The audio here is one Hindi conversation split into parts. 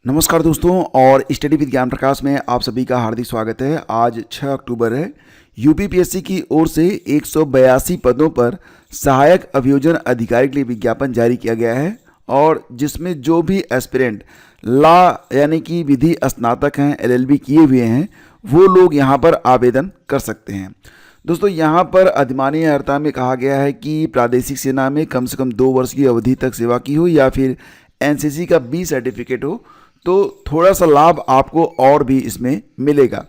नमस्कार दोस्तों और स्टडी विद ज्ञान प्रकाश में आप सभी का हार्दिक स्वागत है। आज 6 अक्टूबर है। यूपीपीएससी की ओर से 182 पदों पर सहायक अभियोजन अधिकारी के लिए विज्ञापन जारी किया गया है और जिसमें जो भी एस्पिरेंट लॉ यानी कि विधि स्नातक हैं, एलएलबी किए हुए हैं, वो लोग यहाँ पर आवेदन कर सकते हैं। दोस्तों यहाँ पर अधिमानी अर्हता में कहा गया है कि प्रादेशिक सेना में कम से कम 2 वर्ष की अवधि तक सेवा की हो या फिर एनसीसी का बी सर्टिफिकेट हो तो थोड़ा सा लाभ आपको और भी इसमें मिलेगा।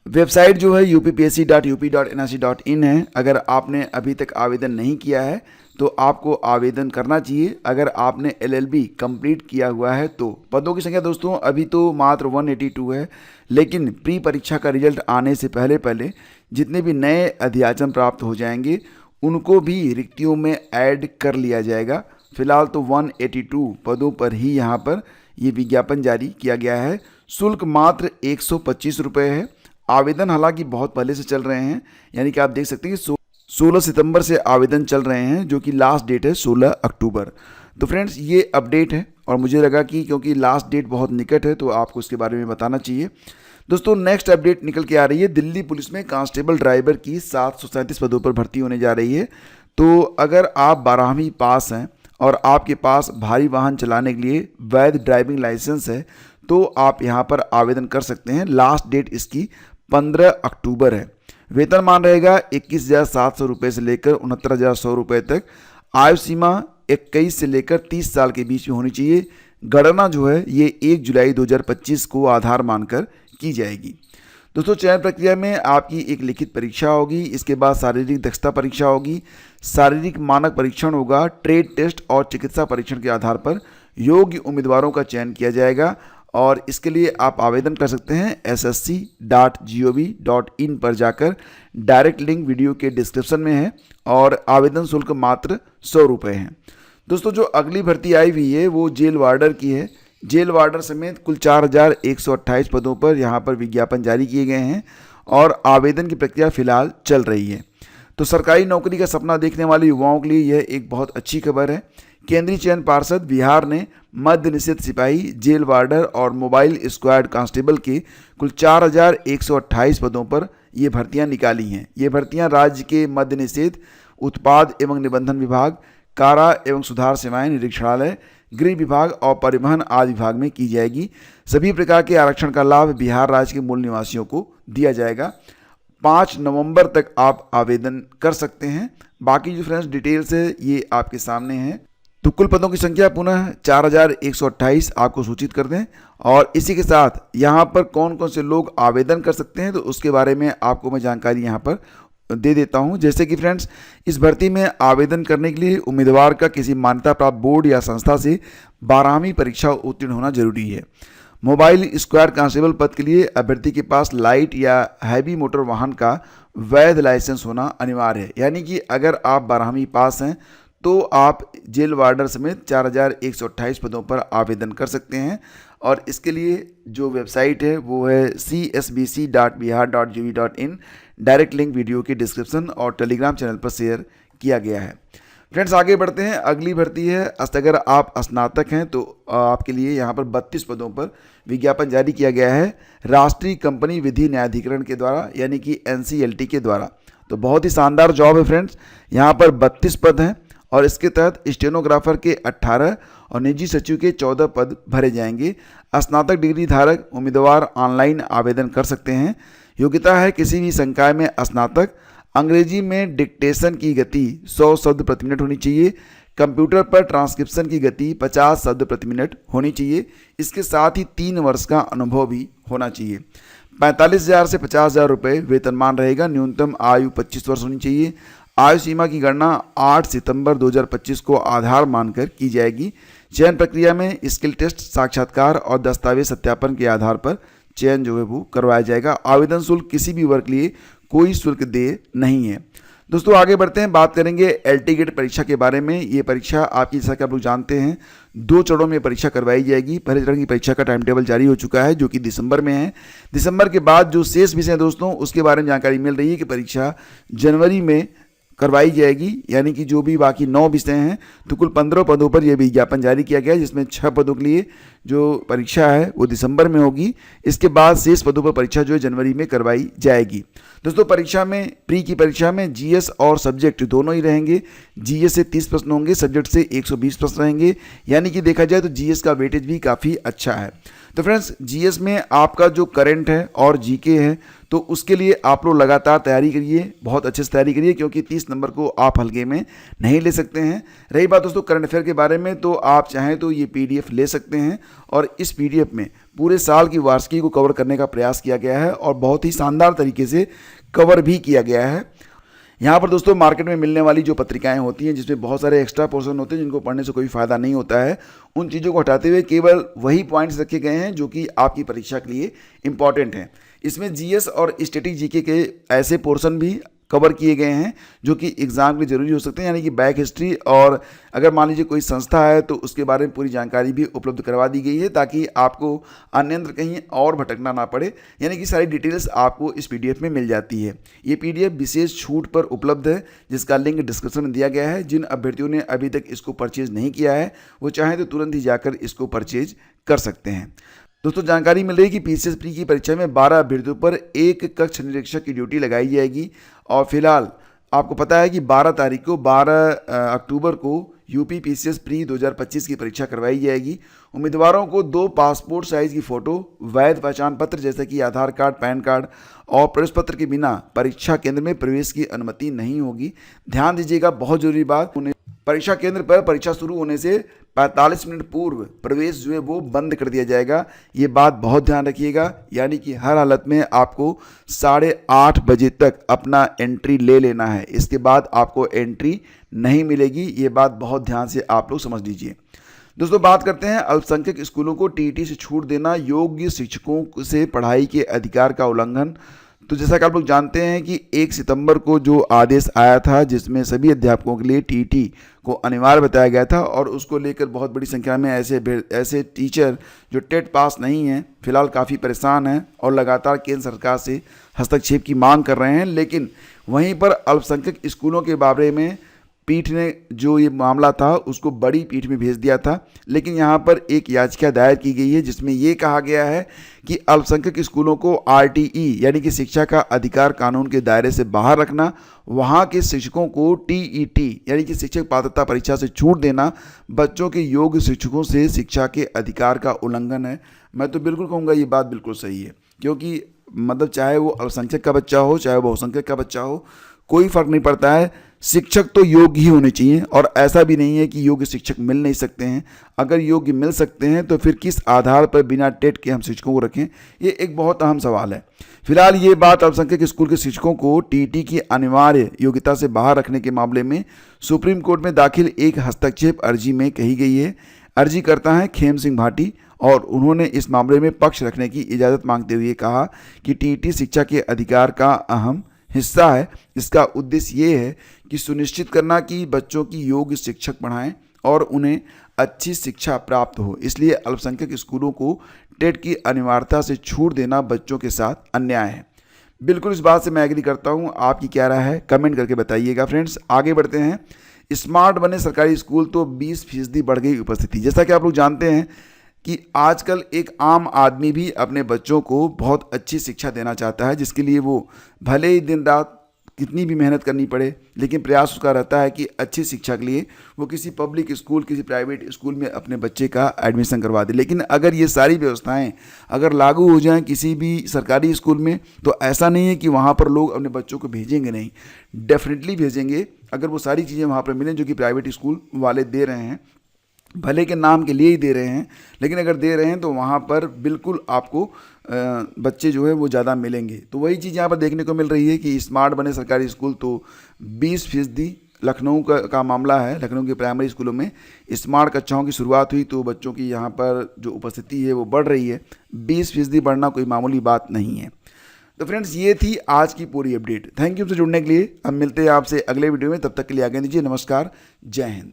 वेबसाइट जो है uppsc.up.nrc.in है। अगर आपने अभी तक आवेदन नहीं किया है तो आपको आवेदन करना चाहिए। अगर आपने एलएलबी कंप्लीट किया हुआ है तो पदों की संख्या दोस्तों अभी तो मात्र 182 है, लेकिन प्री परीक्षा का रिजल्ट आने से पहले पहले जितने भी नए अध्याचन प्राप्त हो जाएंगे उनको भी रिक्तियों में ऐड कर लिया जाएगा। फिलहाल तो 182 पदों पर ही यहाँ पर ये विज्ञापन जारी किया गया है। शुल्क मात्र 125 रुपये है। आवेदन हालांकि बहुत पहले से चल रहे हैं, यानी कि आप देख सकते हैं कि 16 सितंबर से आवेदन चल रहे हैं, जो कि लास्ट डेट है 16 अक्टूबर। तो फ्रेंड्स ये अपडेट है और मुझे लगा कि क्योंकि लास्ट डेट बहुत निकट है तो आपको इसके बारे में बताना चाहिए। दोस्तों नेक्स्ट अपडेट निकल के आ रही है। दिल्ली पुलिस में कांस्टेबल ड्राइवर की 737 पदों पर भर्ती होने जा रही है। तो अगर आप 12वीं पास हैं और आपके पास भारी वाहन चलाने के लिए वैध ड्राइविंग लाइसेंस है तो आप यहां पर आवेदन कर सकते हैं। लास्ट डेट इसकी 15 अक्टूबर है। वेतनमान रहेगा 21,700 रुपये से लेकर 69,100 रुपये तक। आयु सीमा 21 से लेकर 30 साल के बीच में होनी चाहिए। गणना जो है ये 1 जुलाई 2025 को आधार मानकर की जाएगी। दोस्तों चयन प्रक्रिया में आपकी एक लिखित परीक्षा होगी, इसके बाद शारीरिक दक्षता परीक्षा होगी, शारीरिक मानक परीक्षण होगा, ट्रेड टेस्ट और चिकित्सा परीक्षण के आधार पर योग्य उम्मीदवारों का चयन किया जाएगा। और इसके लिए आप आवेदन कर सकते हैं ssc.gov.in पर जाकर। डायरेक्ट लिंक वीडियो के डिस्क्रिप्शन में है और आवेदन शुल्क मात्र 100 रुपये है। दोस्तों जो अगली भर्ती आई हुई है वो जेल वार्डर की है। जेल वार्डर समेत कुल 4,128 पदों पर यहाँ पर विज्ञापन जारी किए गए हैं और आवेदन की प्रक्रिया फिलहाल चल रही है। तो सरकारी नौकरी का सपना देखने वाले युवाओं के लिए यह एक बहुत अच्छी खबर है। केंद्रीय चयन पार्षद बिहार ने मद्य निषेध सिपाही, जेल वार्डर और मोबाइल स्क्वाड कांस्टेबल के कुल 4,128 पदों पर ये भर्तियां निकाली हैं। ये भर्तियां राज्य के मद्य निषेध, उत्पाद एवं निबंधन विभाग, कारा एवं सुधार सेवाएं निरीक्षणालय, गृह विभाग और परिवहन आदि विभाग में की जाएगी। सभी प्रकार के आरक्षण का लाभ बिहार राज्य के मूल निवासियों को दिया जाएगा। 5 नवंबर तक आप आवेदन कर सकते हैं। बाकी जो फ्रेंड्स डिटेल्स है ये आपके सामने है। तो कुल पदों की संख्या पुनः 4,128 आपको सूचित कर दें। और इसी के साथ यहाँ पर कौन कौन से लोग आवेदन कर सकते हैं तो उसके बारे में आपको मैं जानकारी यहाँ पर दे देता हूं। जैसे कि फ्रेंड्स इस भर्ती में आवेदन करने के लिए उम्मीदवार का किसी मान्यता प्राप्त बोर्ड या संस्था से 12वीं परीक्षा उत्तीर्ण होना जरूरी है। मोबाइल स्क्वाड कांस्टेबल पद के लिए अभ्यर्थी के पास लाइट या हैवी मोटर वाहन का वैध लाइसेंस होना अनिवार्य है। यानी कि अगर आप 12वीं पास हैं तो आप जेल वार्डर समेत 4,128 पदों पर आवेदन कर सकते हैं। और इसके लिए जो वेबसाइट है वो है csbc.bihar.gov.in। डायरेक्ट लिंक वीडियो के डिस्क्रिप्शन और टेलीग्राम चैनल पर शेयर किया गया है। फ्रेंड्स आगे बढ़ते हैं। अगली भर्ती है अगर आप स्नातक हैं तो आपके लिए यहाँ पर 32 पदों पर विज्ञापन जारी किया गया है राष्ट्रीय कंपनी विधि न्यायाधिकरण के द्वारा, यानी कि NCLT के द्वारा। तो बहुत ही शानदार जॉब है फ्रेंड्स। यहाँ पर 32 पद हैं और इसके तहत स्टेनोग्राफर के 18 और निजी सचिव के 14 पद भरे जाएंगे। स्नातक डिग्री धारक उम्मीदवार ऑनलाइन आवेदन कर सकते हैं। योग्यता है किसी भी संकाय में स्नातक। अंग्रेजी में डिक्टेशन की गति 100 शब्द प्रति मिनट होनी चाहिए। कंप्यूटर पर ट्रांसक्रिप्शन की गति 50 शब्द प्रति मिनट होनी चाहिए। इसके साथ ही 3 वर्ष का अनुभव भी होना चाहिए। 45,000 से 50,000 रुपये वेतनमान रहेगा। न्यूनतम आयु 25 वर्ष होनी चाहिए। आयु सीमा की गणना 8 सितंबर 2025 को आधार मानकर की जाएगी। चयन प्रक्रिया में स्किल टेस्ट, साक्षात्कार और दस्तावेज सत्यापन के आधार पर चयन जो है वो करवाया जाएगा। आवेदन शुल्क किसी भी वर्ग के लिए कोई शुल्क देय नहीं है। दोस्तों आगे बढ़ते हैं, बात करेंगे LT गेट परीक्षा के बारे में। ये परीक्षा आपकी, जैसा कि आप लोग जानते हैं, 2 चरणों में परीक्षा करवाई जाएगी। पहले चरण की परीक्षा का टाइम टेबल जारी हो चुका है जो कि दिसंबर में है। दिसंबर के बाद जो शेष विषय हैं दोस्तों उसके बारे में जानकारी मिल रही है कि परीक्षा जनवरी में करवाई जाएगी, यानी कि जो भी बाकी 9 विषय हैं। तो कुल 15 पदों पर यह विज्ञापन जारी किया गया है, जिसमें 6 पदों के लिए जो परीक्षा है वो दिसंबर में होगी। इसके बाद शेष पदों पर परीक्षा जो है जनवरी में करवाई जाएगी। दोस्तों परीक्षा में प्री की परीक्षा में जीएस और सब्जेक्ट दोनों ही रहेंगे। जीएस से 30 प्रश्न होंगे, सब्जेक्ट से 120 प्रश्न रहेंगे, यानी कि देखा जाए तो जीएस का वेटेज भी काफ़ी अच्छा है। तो फ्रेंड्स जीएस में आपका जो करंट है और जीके है तो उसके लिए आप लोग लगातार तैयारी करिए, बहुत अच्छे से तैयारी करिए, क्योंकि 30 नंबर को आप हल्के में नहीं ले सकते हैं। रही बात दोस्तों करंट अफेयर के बारे में, तो आप चाहें तो ये पीडीएफ ले सकते हैं और इस पीडीएफ में पूरे साल की वार्षिकी को कवर करने का प्रयास किया गया है और बहुत ही शानदार तरीके से कवर भी किया गया है। यहाँ पर दोस्तों मार्केट में मिलने वाली जो पत्रिकाएं होती हैं जिसमें बहुत सारे एक्स्ट्रा पोर्शन होते हैं जिनको पढ़ने से कोई फ़ायदा नहीं होता है, उन चीज़ों को हटाते हुए केवल वही पॉइंट्स रखे गए हैं जो कि आपकी परीक्षा के लिए इंपॉर्टेंट हैं। इसमें जीएस और स्टैटिक जीके के ऐसे पोर्शन भी कवर किए गए हैं जो कि एग्ज़ाम के लिए ज़रूरी हो सकते हैं, यानी कि बैक हिस्ट्री, और अगर मान लीजिए कोई संस्था है तो उसके बारे में पूरी जानकारी भी उपलब्ध करवा दी गई है ताकि आपको अन्यत्र कहीं और भटकना ना पड़े, यानी कि सारी डिटेल्स आपको इस पीडीएफ में मिल जाती है। ये पीडीएफ विशेष छूट पर उपलब्ध है जिसका लिंक डिस्क्रिप्शन में दिया गया है। जिन अभ्यर्थियों ने अभी तक इसको परचेज नहीं किया है वो चाहें तो तुरंत ही जाकर इसको परचेज कर सकते हैं। दोस्तों जानकारी मिल रही है कि पीसीएस प्री की परीक्षा में 12 अभ्यर्थियों पर एक कक्ष निरीक्षक की ड्यूटी लगाई जाएगी और फिलहाल आपको पता है कि 12 अक्टूबर को यूपी पीसीएस प्री 2025 की परीक्षा करवाई जाएगी। उम्मीदवारों को 2 पासपोर्ट साइज की फ़ोटो, वैध पहचान पत्र जैसे कि आधार कार्ड, पैन कार्ड और प्रवेश पत्र के बिना परीक्षा केंद्र में प्रवेश की अनुमति नहीं होगी। ध्यान दीजिएगा, बहुत जरूरी बात, परीक्षा केंद्र पर परीक्षा शुरू होने से 45 मिनट पूर्व प्रवेश जो है वो बंद कर दिया जाएगा। ये बात बहुत ध्यान रखिएगा, यानी कि हर हालत में आपको 8:30 बजे तक अपना एंट्री ले लेना है, इसके बाद आपको एंट्री नहीं मिलेगी। ये बात बहुत ध्यान से आप लोग समझ लीजिए। दोस्तों बात करते हैं अल्पसंख्यक स्कूलों को टीईटी से छूट देना, योग्य शिक्षकों से पढ़ाई के अधिकार का उल्लंघन। तो जैसा कि आप लोग जानते हैं कि 1 सितंबर को जो आदेश आया था जिसमें सभी अध्यापकों के लिए टीईटी को अनिवार्य बताया गया था और उसको लेकर बहुत बड़ी संख्या में ऐसे टीचर जो टेट पास नहीं हैं फिलहाल काफ़ी परेशान हैं और लगातार केंद्र सरकार से हस्तक्षेप की मांग कर रहे हैं। लेकिन वहीं पर अल्पसंख्यक स्कूलों के बारे में पीठ ने जो ये मामला था उसको बड़ी पीठ में भेज दिया था, लेकिन यहाँ पर एक याचिका दायर की गई है जिसमें ये कहा गया है कि अल्पसंख्यक स्कूलों को आरटीई यानी कि शिक्षा का अधिकार कानून के दायरे से बाहर रखना, वहाँ के शिक्षकों को टीईटी यानी कि शिक्षक पात्रता परीक्षा से छूट देना बच्चों के योग्य शिक्षकों से शिक्षा के अधिकार का उल्लंघन है। मैं तो बिल्कुल कहूँगा ये बात बिल्कुल सही है, क्योंकि मतलब चाहे वो अल्पसंख्यक का बच्चा हो चाहे वो बहुसंख्यक का बच्चा हो, कोई फर्क नहीं पड़ता है, शिक्षक तो योग्य ही होने चाहिए। और ऐसा भी नहीं है कि योग्य शिक्षक मिल नहीं सकते हैं, अगर योग्य मिल सकते हैं तो फिर किस आधार पर बिना टेट के हम शिक्षकों को रखें, ये एक बहुत अहम सवाल है। फिलहाल ये बात अल्पसंख्यक स्कूल के शिक्षकों को टीईटी की अनिवार्य योग्यता से बाहर रखने के मामले में सुप्रीम कोर्ट में दाखिल एक हस्तक्षेप अर्जी में कही गई है। अर्जी करता है खेम सिंह भाटी और उन्होंने इस मामले में पक्ष रखने की इजाज़त मांगते हुए कहा कि टीईटी शिक्षा के अधिकार का अहम हिस्सा है। इसका उद्देश्य ये है कि सुनिश्चित करना कि बच्चों की योग्य शिक्षक पढ़ाएं और उन्हें अच्छी शिक्षा प्राप्त हो, इसलिए अल्पसंख्यक स्कूलों को टेट की अनिवार्यता से छूट देना बच्चों के साथ अन्याय है। बिल्कुल इस बात से मैं एग्री करता हूँ। आपकी क्या राय है कमेंट करके बताइएगा। फ्रेंड्स आगे बढ़ते हैं। स्मार्ट बने सरकारी स्कूल तो 20% बढ़ गई उपस्थिति। जैसा कि आप लोग जानते हैं कि आजकल एक आम आदमी भी अपने बच्चों को बहुत अच्छी शिक्षा देना चाहता है, जिसके लिए वो भले ही दिन रात कितनी भी मेहनत करनी पड़े, लेकिन प्रयास उसका रहता है कि अच्छी शिक्षा के लिए वो किसी पब्लिक स्कूल, किसी प्राइवेट स्कूल में अपने बच्चे का एडमिशन करवा दे। लेकिन अगर ये सारी व्यवस्थाएं अगर लागू हो जाएं किसी भी सरकारी स्कूल में, तो ऐसा नहीं है कि वहाँ पर लोग अपने बच्चों को भेजेंगे नहीं, डेफिनेटली भेजेंगे अगर वो सारी चीज़ें वहाँ पर मिलें जो कि प्राइवेट स्कूल वाले दे रहे हैं। भले के नाम के लिए ही दे रहे हैं, लेकिन अगर दे रहे हैं तो वहाँ पर बिल्कुल आपको बच्चे जो है वो ज़्यादा मिलेंगे। तो वही चीज़ यहाँ पर देखने को मिल रही है कि स्मार्ट बने सरकारी स्कूल तो 20% लखनऊ का मामला है। लखनऊ के प्राइमरी स्कूलों में स्मार्ट कक्षाओं की शुरुआत हुई तो बच्चों की यहाँ पर जो उपस्थिति है वो बढ़ रही है। 20% बढ़ना कोई मामूली बात नहीं है। तो फ्रेंड्स ये थी आज की पूरी अपडेट। थैंक यू हमसे जुड़ने के लिए। अब मिलते हैं आपसे अगले वीडियो में, तब तक के लिए आगे दीजिए। नमस्कार, जय हिंद।